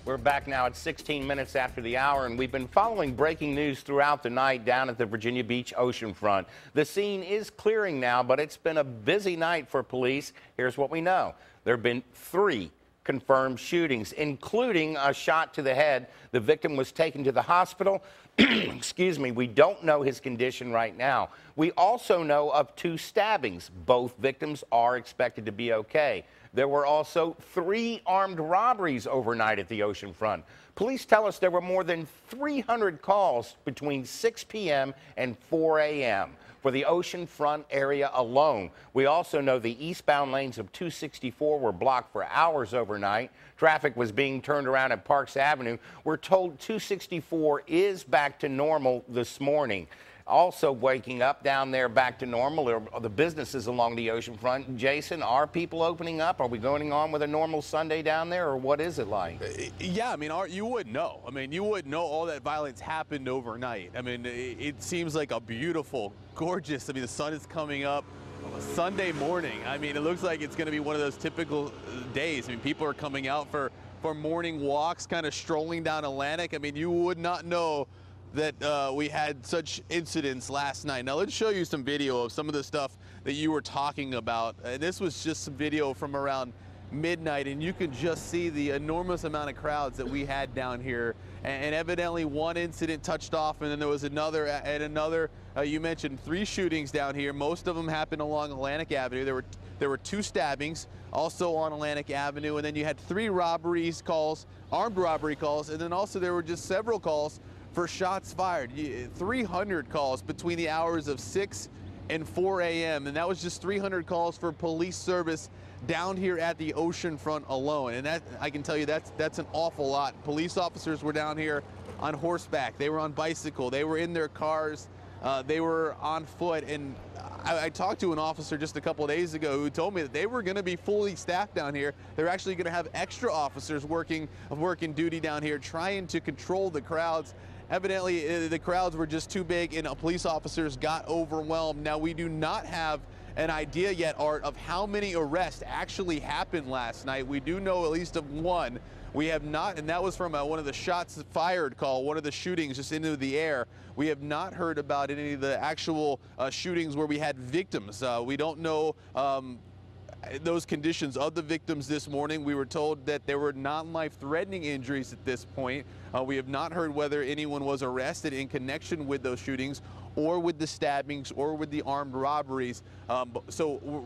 We're back now at 16 minutes after the hour, and we've been following breaking news throughout the night down at the Virginia Beach Oceanfront. The scene is clearing now, but it's been a busy night for police. Here's what we know. There have been 3 confirmed shootings, including a shot to the head. The victim was taken to the hospital. Excuse me. We don't know his condition right now. We also know of 2 stabbings. Both victims are expected to be okay. There were also 3 armed robberies overnight at the Oceanfront. Police tell us there were more than 300 calls between 6 p.m. and 4 a.m. for the Oceanfront area alone. We also know the eastbound lanes of 264 were blocked for hours overnight. Traffic was being turned around at Parks Avenue. We're told 264 is back to normal this morning. Also waking up down there back to normal are the businesses along the oceanfront. Jason, are people opening up? Are we going on with a normal Sunday down there, or what is it like? Yeah, I mean, you wouldn't know. I mean, you wouldn't know all that violence happened overnight. I mean, it seems like a beautiful, gorgeous, I mean, the sun is coming up. Sunday morning, I mean, it looks like it's going to be one of those typical days. I mean, people are coming out for morning walks, kind of strolling down Atlantic. I mean, you would not know that we had such incidents last night. Now let's show you some video of some of the stuff that you were talking about. This was just some video from around midnight, and you can just see the enormous amount of crowds that we had down here. And evidently one incident touched off, and then there was another and another. You mentioned 3 shootings down here. Most of them happened along Atlantic Avenue. There were 2 stabbings also on Atlantic Avenue, and then you had 3 robberies calls, armed robbery calls, and then also there were just several calls for shots fired. 300 calls between the hours of 6 and 4 a.m. and that was just 300 calls for police service down here at the Oceanfront alone. And that, I can tell you, that's an awful lot. Police officers were down here on horseback, they were on bicycle, they were in their cars, they were on foot. And I talked to an officer just a couple of days ago who told me that they were going to be fully staffed down here. They're actually going to have extra officers working duty down here, trying to control the crowds. Evidently, the crowds were just too big, and police officers got overwhelmed. Now, we do not have an idea yet, Art, of how many arrests actually happened last night. We do know at least of 1. We have not, and that was from one of the shots fired call, one of the shootings just into the air. We have not heard about any of the actual shootings where we had victims. We don't know those conditions of the victims this morning. We were told that there were non-life-threatening injuries at this point. We have not heard whether anyone was arrested in connection with those shootings or with the stabbings or with the armed robberies. So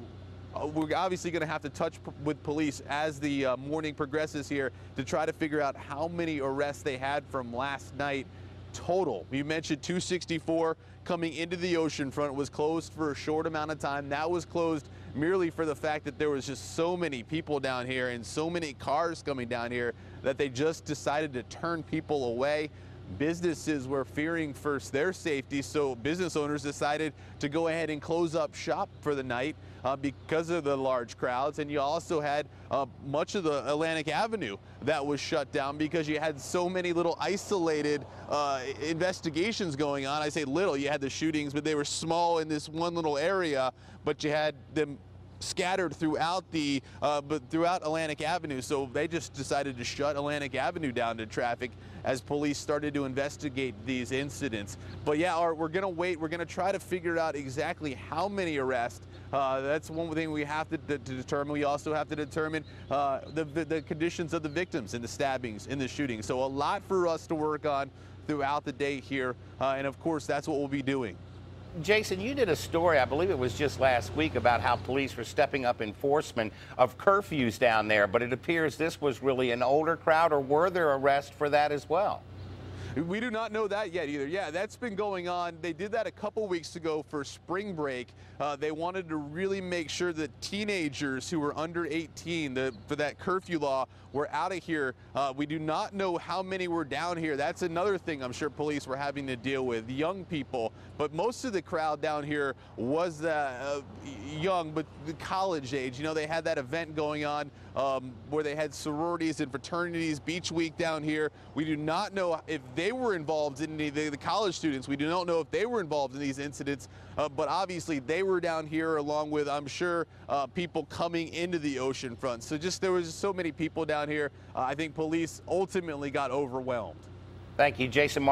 we're obviously going to have to touch with police as the morning progresses here to try to figure out how many arrests they had from last night total. You mentioned 264 coming into the Oceanfront was closed for a short amount of time. That was closed merely for the fact that there was just so many people down here and so many cars coming down here that they just decided to turn people away. Businesses were fearing for their safety, so business owners decided to go ahead and close up shop for the night because of the large crowds. And you also had much of the Atlantic Avenue that was shut down because you had so many little isolated investigations going on. I say little, you had the shootings, but they were small in this one little area, but you had them scattered throughout throughout Atlantic Avenue. So they just decided to shut Atlantic Avenue down to traffic as police started to investigate these incidents. But yeah, Art, we're gonna wait. We're gonna try to figure out exactly how many arrests. That's one thing we have to determine. We also have to determine the conditions of the victims in the stabbings, in the shootings. So a lot for us to work on throughout the day here. And of course, that's what we'll be doing. Jason, you did a story, I believe it was just last week, about how police were stepping up enforcement of curfews down there, but it appears this was really an older crowd, or were there arrests for that as well? We do not know that yet either. Yeah, that's been going on. They did that a couple weeks ago for spring break. They wanted to really make sure that teenagers who were under 18 for that curfew law were out of here. We do not know how many were down here. That's another thing I'm sure police were having to deal with, young people. But most of the crowd down here was young, but the college age. You know, they had that event going on where they had sororities and fraternities, Beach Week down here. We do not know if they were involved in any of the college students. We do not know if they were involved in these incidents, but obviously they were down here along with, I'm sure, people coming into the oceanfront. So there was so many people down here. I think police ultimately got overwhelmed. Thank you, Jason.